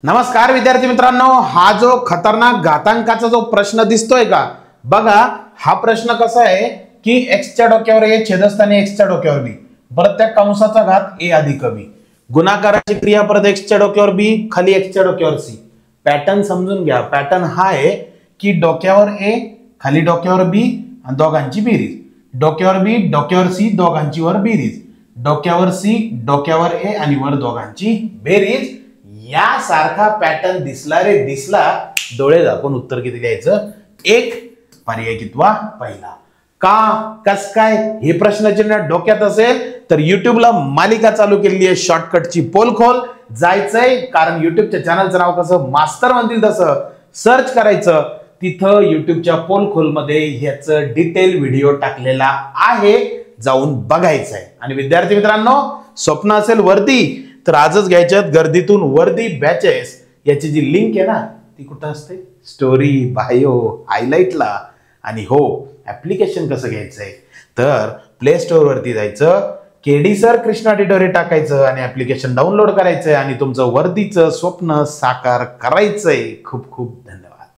नमस्कार विद्यार्थी मित्रांनो, हा जो खतरनाक घातांकाचा जो प्रश्न दिसतोय का बघा, हा प्रश्न कसा आहे की x च्या डोक्यावर a छेदस्थानी x च्या डोक्यावर b, प्रत्येक कंसाचा घात a अधिक b, गुणाकाराची क्रिया परत x च्या डोक्यावर b, खाली x च्या डोक्यावर c. पॅटर्न समजून घ्या. पॅटर्न हा आहे की डोक्यावर a, खाली डोक्यावर b आणि दोघांची बेरीज, डोक्यावर b डोक्यावर c दोघांची वर बेरीज, डोक्यावर c डोक्यावर a आणि वर दोघांची बेरीज. या सारखा पॅटर्न दिसला रे दिसला, डोळे झाकून उत्तर किती द्यायचं? एक. पर्याय कितवा? पहिला. का कस काय हे प्रश्नचिन्ह डोक्यात असेल तर युट्यूबला मालिका चालू केलेली आहे शॉर्टकटची पोल खोल. जायचंय कारण युट्यूबच्या चॅनलचं नाव कसं मास्तर म्हणतील तसं सर्च करायचं. तिथं युट्यूबच्या पोल खोल मध्ये ह्याचं डिटेल व्हिडिओ टाकलेला आहे, जाऊन बघायचंय. आणि विद्यार्थी मित्रांनो, स्वप्न असेल वर्दी तर आजच घ्यायच्यात गर्दीतून वर्दी बॅचेस. याची जी लिंक आहे ना ती कुठं असते? स्टोरी, बायो, हायलाइटला. आणि हो, ऍप्लिकेशन कसं घ्यायचंय तर प्ले स्टोअर वरती जायचं, केडी सर कृष्णा टिटोरे टाकायचं आणि ऍप्लिकेशन डाउनलोड करायचंय आणि तुमचं वर्दीचं स्वप्न साकार करायचंय. खूप खूप धन्यवाद.